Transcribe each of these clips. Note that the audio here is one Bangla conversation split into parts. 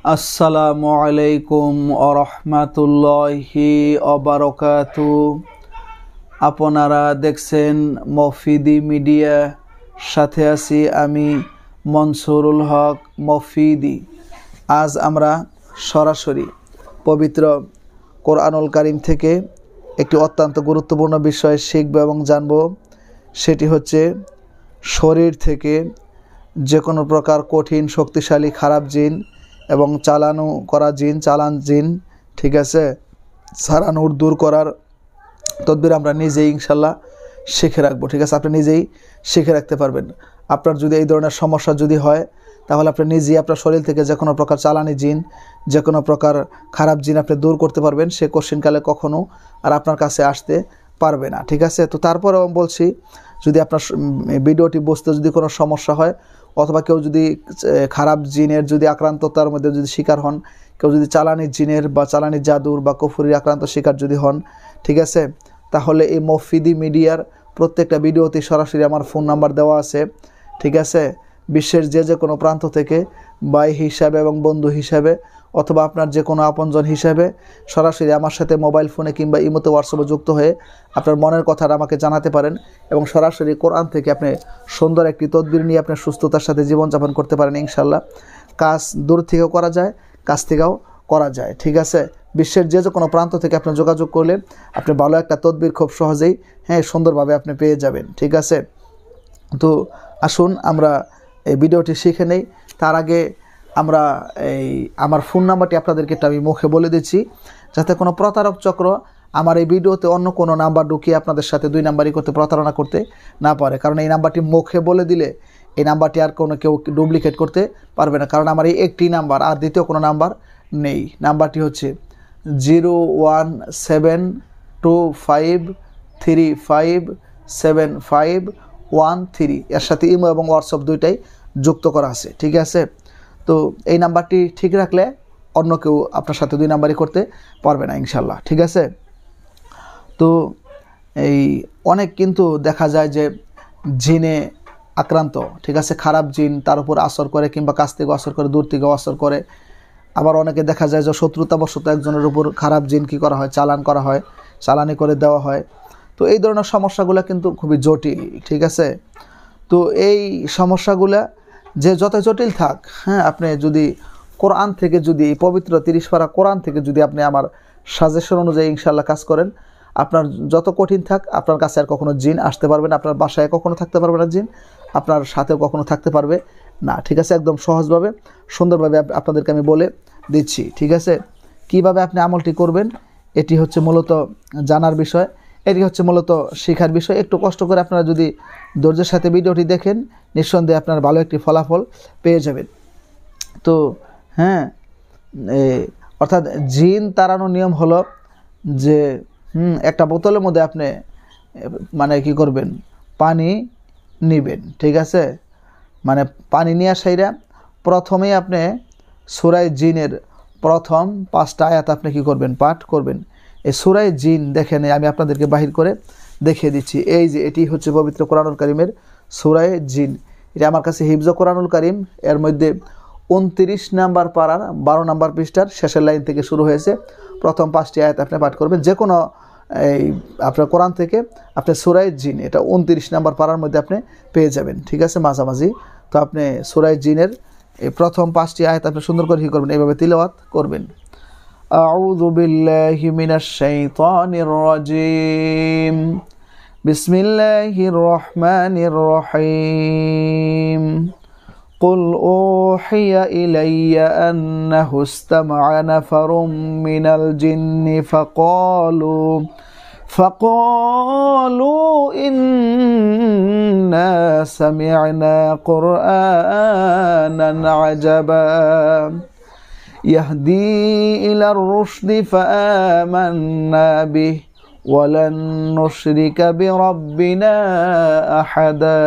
আসসালামু আলাইকুম আরহামাতুল্লাহি অবারকাতু। আপনারা দেখছেন মফিদি মিডিয়া, সাথে আছি আমি মনসুরুল হক মফিদি। আজ আমরা সরাসরি পবিত্র কোরআনুল কারীম থেকে একটি অত্যন্ত গুরুত্বপূর্ণ বিষয় শিখব এবং জানব। সেটি হচ্ছে শরীর থেকে যে কোনো প্রকার কঠিন শক্তিশালী খারাপ জিন এবং চালান জিন, ঠিক আছে, সারানোর দূর করার তদবির আমরা নিজেই ইনশাল্লাহ শিখে রাখবো। ঠিক আছে, আপনি নিজেই শিখে রাখতে পারবেন। আপনার যদি এই ধরনের সমস্যা যদি হয়, তাহলে আপনি নিজেই আপনার শরীর থেকে যে কোনো প্রকার চালানি জিন, যে কোনো প্রকার খারাপ জিন আপনি দূর করতে পারবেন। সে কঠিনকালে কখনো আর আপনার কাছে আসতে পারবে না। ঠিক আছে, তো তারপরেও বলছি, যদি আপনার ভিডিওটি বুঝতে যদি কোনো সমস্যা হয়, অথবা কেউ যদি খারাপ জিনের যদি আক্রান্ততার মধ্যে যদি শিকার হন, কেউ যদি চালানি জিনের বা চালানি জাদুর বা কুফরির আক্রান্ত শিকার যদি হন, ঠিক আছে, তাহলে এই মফিদি মিডিয়ার প্রত্যেকটা ভিডিওতে সরাসরি আমার ফোন নাম্বার দেওয়া আছে। ঠিক আছে, বিশ্বের যে কোনো প্রান্ত থেকে ভাই হিসাবে এবং বন্ধু হিসাবে অথবা আপনার যে কোনো আপনজন হিসাবে সরাসরি আমার সাথে মোবাইল ফোনে কিংবা ইমোতে হোয়াটসঅ্যাপে যুক্ত হয়ে আপনার মনের কথাটা আমাকে জানাতে পারেন এবং সরাসরি কোরআন থেকে আপনি সুন্দর একটি তদবির নিয়ে আপনার সুস্থতার সাথে জীবনযাপন করতে পারেন ইনশাল্লাহ। কাজ দূর থেকেও করা যায়, কাছ থেকেও করা যায়। ঠিক আছে, বিশ্বের যে কোনো প্রান্ত থেকে আপনি যোগাযোগ করলে আপনি ভালো একটা তদবির খুব সহজেই সুন্দরভাবে আপনি পেয়ে যাবেন। ঠিক আছে, তো আসুন আমরা এই ভিডিওটি শিখে নেই। তার আগে আমরা আমার ফোন নাম্বারটি আপনাদেরকে আমি মুখে বলে দিচ্ছি, যাতে কোনো প্রতারক চক্র আমার এই ভিডিওতে অন্য কোনো নাম্বার ঢুকিয়ে আপনাদের সাথে দুই নাম্বারই করতে প্রতারণা করতে না পারে। কারণ এই নাম্বারটি মুখে বলে দিলে এই নাম্বারটি আর কেউ ডুপ্লিকেট করতে পারবে না, কারণ আমার এই একটি নাম্বার, আর দ্বিতীয় কোনো নাম্বার নেই। নাম্বারটি হচ্ছে 01725357513। এর সাথে ইমো এবং হোয়াটসঅ্যাপ দুইটাই যুক্ত করা আছে। ঠিক আছে, তো এই নাম্বারটি ঠিক রাখলে অন্য কেউ আপনার সাথে দুই নাম্বারই করতে পারবে না ইনশাল্লাহ। ঠিক আছে, তো এই অনেক কিন্তু দেখা যায় যে জিনে আক্রান্ত, ঠিক আছে, খারাপ জিন তার উপর আসর করে কিংবা কাছ থেকেও আসর করে, দূর থেকেও আসর করে। আবার অনেকে দেখা যায় যে শত্রুতাবশত একজনের উপর খারাপ জিন কী করা হয়, চালানি করে দেওয়া হয়। তো এই ধরনের সমস্যাগুলো কিন্তু খুবই জটিল। ঠিক আছে, তো এই সমস্যাগুলা যে যত জটিল থাক, আপনি যদি কোরআন থেকে যদি পবিত্র 30 পারা কোরআন থেকে যদি আপনি আমার সাজেশন অনুযায়ী ইনশাল্লাহ কাজ করেন, আপনার যত কঠিন থাক আপনার কাছে আর কখনো জিন আসতে পারবে না, আপনার বাসায় কখনো থাকতে পারবে না জিন, আপনার সাথেও কখনো থাকতে পারবে না। ঠিক আছে, একদম সহজভাবে সুন্দরভাবে আপনাদেরকে আমি বলে দিচ্ছি। ঠিক আছে, কিভাবে আপনি আমলটি করবেন এটি হচ্ছে মূলত জানার বিষয়, এটি হচ্ছে মূলত শেখার বিষয়। একটু কষ্ট করে আপনারা যদি ধৈর্যের সাথে ভিডিওটি দেখেন, নিঃসন্দেহে আপনারা ভালো একটি ফলাফল পেয়ে যাবেন। তো অর্থাৎ জিন তাড়ানোর নিয়ম হলো যে একটা বোতলের মধ্যে আপনি কি করবেন, পানি নেবেন। ঠিক আছে, পানি নিয়ে আসাইরা প্রথমেই আপনি সূরা জিনের প্রথম 5টা আয়াত আপনি কী করবেন, পাঠ করবেন। এই সূরা জিন দেখেন, আমি আপনাদেরকে বাহির করে দেখিয়ে দিচ্ছি। এই যে এটি হচ্ছে পবিত্র কোরআনুল কারীমের সূরা জিন। এটা আমার কাছে হিফজ কোরআনুল কারীম, এর মধ্যে 29 নাম্বার পারার 12 নাম্বার পৃষ্ঠার শেষের লাইন থেকে শুরু হয়েছে। প্রথম 5টি আয়াত আপনি পাঠ করবেন যে কোনো আপনার কোরআন থেকে। আপনি সূরা জিন এটা 29 নাম্বার পারার মধ্যে আপনি পেয়ে যাবেন। ঠিক আছে, মাঝামাঝি। তো আপনি সূরা জিনের এই প্রথম 5টি আয়াত আপনি সুন্দর করে কী করবেন, এইভাবে তিলাওয়াত করবেন। আউযু বিল্লাহি মিনাশ শাইতানির রাজিম, বিসমিল্লাহির রহমানির রহিম। قل أوحي إلي أنه استمع نفر من الجن فقالوا إنا سمعنا قرآنا عجبا يهدي إلى الرشد فآمنا به ولن نشرك بربنا أحدا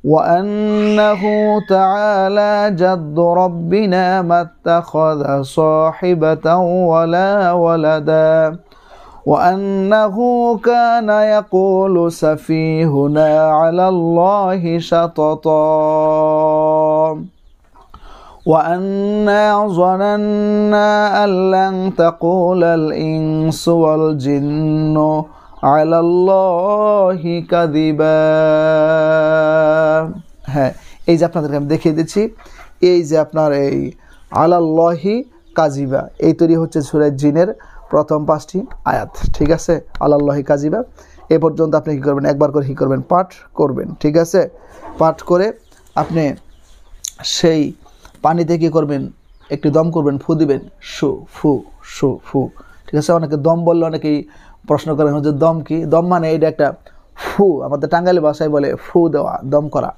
وأنه تعالى جد ربنا ما اتخذ صاحبة ولا ولدا وأنه كان يقول سفيهنا على الله شططا وأنا ظننا أن لن تقول الإنس والجن على الله كذبا। হ্যাঁ, এই যে আপনাদেরকে আমি দেখিয়ে দিচ্ছি, এই যে আপনার এই আলাল্লাহি কাজিবা, এই তৈরি হচ্ছে সূরা জিনের প্রথম 5টি আয়াত। ঠিক আছে, আলাল্লাহি কাজিবা এ পর্যন্ত আপনি কী করবেন, একবার করে কী করবেন, পাঠ করবেন। ঠিক আছে, পাঠ করে আপনি সেই পানিতে কী করবেন, একটু দম করবেন, ফু দিবেন, শু ফু শু ফু। ঠিক আছে, অনেকে দম বললে অনেকেই প্রশ্ন করেন যে দম কি? দম মানে এটা একটা ফু, আমাদের টাঙ্গাইলি ভাষায় বলে ফু দেওয়া, দম করা,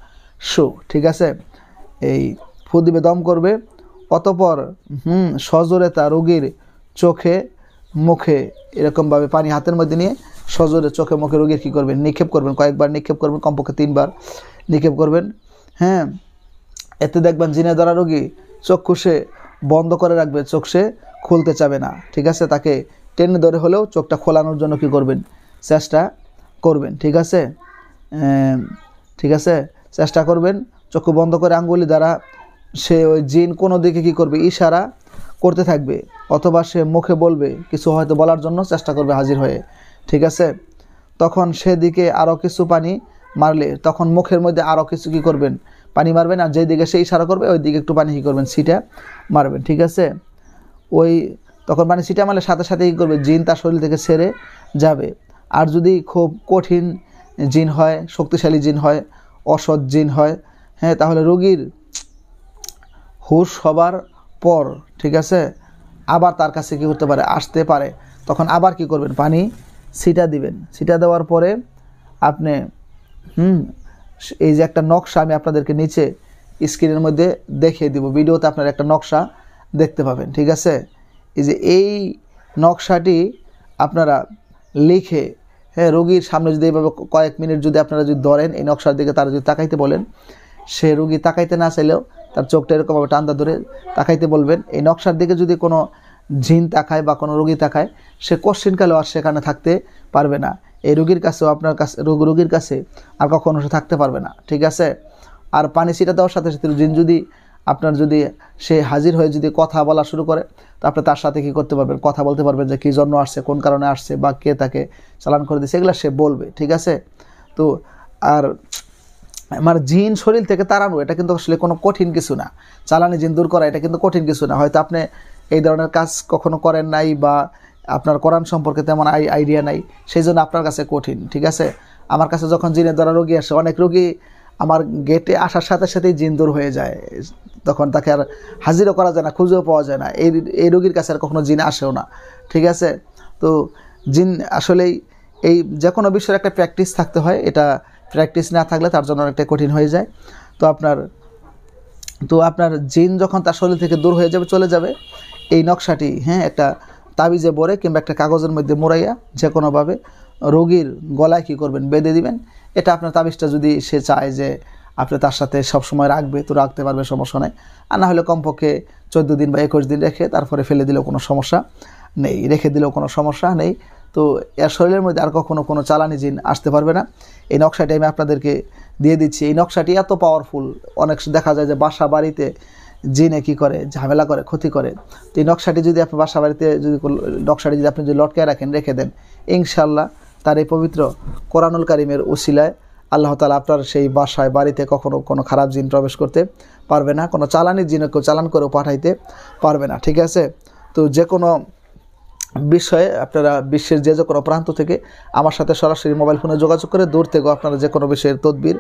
শু। ঠিক আছে, এই ফু দিবে, দম করবে, অতপর সজোরে তা রোগীর চোখে মুখে এরকমভাবে পানি হাতের মধ্যে নিয়ে সজোরে চোখে মুখে রোগীর কী করবেন, নিক্ষেপ করবেন, কয়েকবার নিক্ষেপ করবেন, কমপক্ষে 3বার নিক্ষেপ করবেন। হ্যাঁ, এতে দেখবেন জিনে ধরা রোগী চক্ষু সে বন্ধ করে রাখবে, চোখ সে খুলতে চাবে না। ঠিক আছে, তাকে টেনে ধরে হলেও চোখটা খোলানোর জন্য কী করবেন, চেষ্টা করবেন। ঠিক আছে, ঠিক আছে, চেষ্টা করবেন, চক্ষু বন্ধ করে আঙ্গুলি দ্বারা সে ওই জিন কোনো দিকে কী করবে, ইশারা করতে থাকবে, অথবা সে মুখে বলবে, কিছু হয়তো বলার জন্য চেষ্টা করবে হাজির হয়ে। ঠিক আছে, তখন সেদিকে আরও কিছু পানি মারলে তখন মুখের মধ্যে আরও কিছু কী করবেন, পানি মারবেন, আর যেই দিকে সে ইশারা করবে ওই দিকে একটু পানি কী করবেন, ছিটা মারবেন। ঠিক আছে, ওই তখন পানি ছিটা মারলে সাথে সাথে কী করবে, জিন তার শরীর থেকে ছেড়ে যাবে। আর যদি খুব কঠিন জিন হয়, শক্তিশালী জিন হয়, অসৎ জিন হয়, হ্যাঁ, তাহলে রোগীর হুশ হবার পর, ঠিক আছে, আবার তার কাছে কী করতে পারে, আসতে পারে, তখন আবার কি করবেন, পানি ছিটা দিবেন। ছিটা দেওয়ার পরে আপনি এই যে একটা নকশা আমি আপনাদেরকে নিচে স্ক্রিনের মধ্যে দেখিয়ে দিব, ভিডিওতে আপনারা একটা নকশা দেখতে পাবেন। ঠিক আছে, এই যে এই নকশাটি আপনারা লিখে, হ্যাঁ, রোগীর সামনে যদি এইভাবে কয়েক মিনিট যদি আপনারা যদি ধরেন, এই নকশার দিকে তারা যদি তাকাইতে বলেন, সে রোগী তাকাইতে না চাইলেও তার চোখটা এরকমভাবে টান্দা ধরে তাকাইতে বলবেন। এই নকশার দিকে যদি কোনো জিন তাকায় বা কোনো রোগী তাকায়, সে কোশ্চিনকালেও আর সেখানে থাকতে পারবে না। এই রোগীর কাছেও আপনার কাছে রোগীর কাছে আর কখনো সে থাকতে পারবে না। ঠিক আছে, আর পানি ছিটা দেওয়ার সাথে সাথে জিন যদি আপনার যদি সে হাজির হয়ে যদি কথা বলা শুরু করে, তো আপনি তার সাথে কী করতে পারবেন, কথা বলতে পারবেন, যে কী জন্য আসছে, কোন কারণে আসছে, বা কে তাকে চালান করে দিচ্ছে, এগুলো সে বলবে। ঠিক আছে, তো আর আমার জিন শরীর থেকে তাড়ানো এটা কিন্তু আসলে কোনো কঠিন কিছু না, চালানি জিন দূর করা এটা কিন্তু কঠিন কিছু না। হয়তো আপনি এই ধরনের কাজ কখনো করেন নাই, বা আপনার কোরআন সম্পর্কে তেমন আইডিয়া নাই, সেই জন্য আপনার কাছে কঠিন। ঠিক আছে, আমার কাছে যখন জিনের দ্বারা রোগী আসে, অনেক রোগী আমার গেটে আসার সাথে সাথেই জিন দূর হয়ে যায়, তখন তাকে আর হাজিরও করা যায় না, খুঁজেও পাওয়া যায় না। এই রোগীর কাছে আর কখনো জিন আসেও না। ঠিক আছে, তো জিন আসলেই এই যে কোনো বিষয়ের একটা প্র্যাকটিস থাকতে হয়, এটা প্র্যাকটিস না থাকলে তার জন্য অনেকটা কঠিন হয়ে যায়। তো আপনার জিন যখন তার শরীর থেকে দূর হয়ে যাবে, চলে যাবে, এই নকশাটি, হ্যাঁ, একটা তাবিজে বরে কিংবা একটা কাগজের মধ্যে মোড়াইয়া যে কোনোভাবে রোগীর গলায় কী করবেন, বেঁধে দিবেন। এটা আপনার তাবিজটা যদি সে চায় যে আপনি তার সাথে সবসময় রাখবে, তো রাখতে পারবে, সমস্যা নেই। আর না হলে কমপক্ষে 14 দিন বা 21 দিন রেখে তারপরে ফেলে দিলেও কোনো সমস্যা নেই, রেখে দিলেও কোনো সমস্যা নেই। তো এর শরীরের মধ্যে আর কখনো কোনো চালানি জিন আসতে পারবে না। এই নকশাটি আমি আপনাদেরকে দিয়ে দিচ্ছি। এই নকশাটি এত পাওয়ারফুল, অনেক দেখা যায় যে বাসা বাড়িতে জিনে কী করে, ঝামেলা করে, ক্ষতি করে। তো এই নকশাটি যদি আপনি বাসা বাড়িতে নকশাটি যদি আপনি যদি লটকায় রেখে দেন, ইনশাআল্লাহ তার এই পবিত্র কোরআনুল কারিমের উসিলায় আল্লাহ তাআলা আপনার সেই বাসায় বাড়িতে কখনো কোনো খারাপ জিন প্রবেশ করতে পারবে না, কোনো চালানি জিনকে চালান করেও পাঠাইতে পারবে না। ঠিক আছে, তো যে কোনো বিষয়ে আপনারা বিশ্বের যে কোনো প্রান্ত থেকে আমার সাথে সরাসরি মোবাইল ফোনে যোগাযোগ করে দূর থেকেও আপনারা যে কোনো বিষয়ের তদবির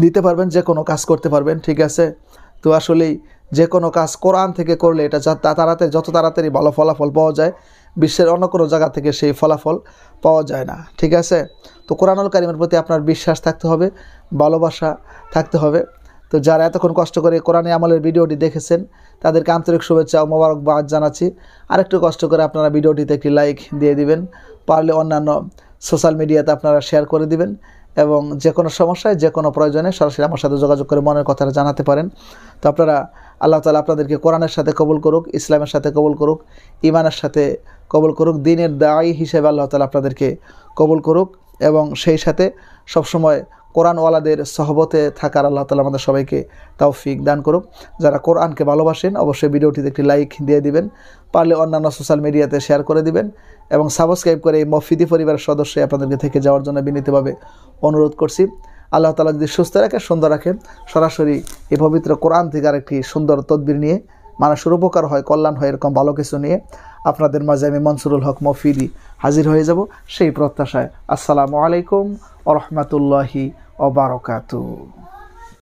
দিতে পারবেন, যে কোনো কাজ করতে পারবেন। ঠিক আছে, তো আসলেই যে কোনো কাজ কোরআন থেকে করলে এটা যত তাড়াতাড়ি ভালো ফলাফল পাওয়া যায়, বিশ্বের অন্য কোনো জায়গা থেকে সেই ফলাফল পাওয়া যায় না। ঠিক আছে, তো কোরআনুল কারিমের প্রতি আপনার বিশ্বাস থাকতে হবে, ভালোবাসা থাকতে হবে। তো যারা এতক্ষণ কষ্ট করে কোরআনে আমলের ভিডিওটি দেখেছেন, তাদেরকে আন্তরিক শুভেচ্ছা ও মোবারকবাদ জানাচ্ছি। আরেকটু কষ্ট করে আপনারা ভিডিওটিতে একটি লাইক দিয়ে দিবেন, পারলে অন্যান্য সোশ্যাল মিডিয়াতে আপনারা শেয়ার করে দিবেন, এবং যে কোনো সমস্যায় যে কোনো প্রয়োজনে সরাসরি আমার সাথে যোগাযোগ করে মনের কথাটা জানাতে পারেন। তো আপনারা আল্লাহ তাআলা আপনাদেরকে কোরআনের সাথে কবুল করুক, ইসলামের সাথে কবুল করুক, ঈমানের সাথে কবুল করুক, দ্বীনের দায়ী হিসেবে আল্লাহ তাআলা আপনাদেরকে কবুল করুক, এবং সেই সাথে সবসময় কোরআনওয়ালাদের সহবতে থাকার আল্লাহ তাআলা আমাদের সবাইকে তৌফিক দান করুক। যারা কোরআনকে ভালোবাসেন অবশ্যই ভিডিওটিতে একটি লাইক দিয়ে দিবেন, পারলে অন্যান্য সোশ্যাল মিডিয়াতে শেয়ার করে দিবেন এবং সাবস্ক্রাইব করে এই মফিদি পরিবারের সদস্য আপনাদেরকে থেকে যাওয়ার জন্য বিনীতভাবে অনুরোধ করছি। আল্লাহ তাআলা যদি সুস্থ রাখে, সুন্দর রাখে, সরাসরি এই পবিত্র কোরআন থেকে আরেকটি সুন্দর তদবির নিয়ে, মানুষের উপকার হয়, কল্যাণ হয়, এরকম ভালো কিছু নিয়ে আপনাদের মাঝে আমি মনসুরুল হক মফিদি হাজির হয়ে যাব সেই প্রত্যাশায়। আসসালামু আলাইকুম ওয়া রাহমাতুল্লাহি ওয়া বারাকাতুহু।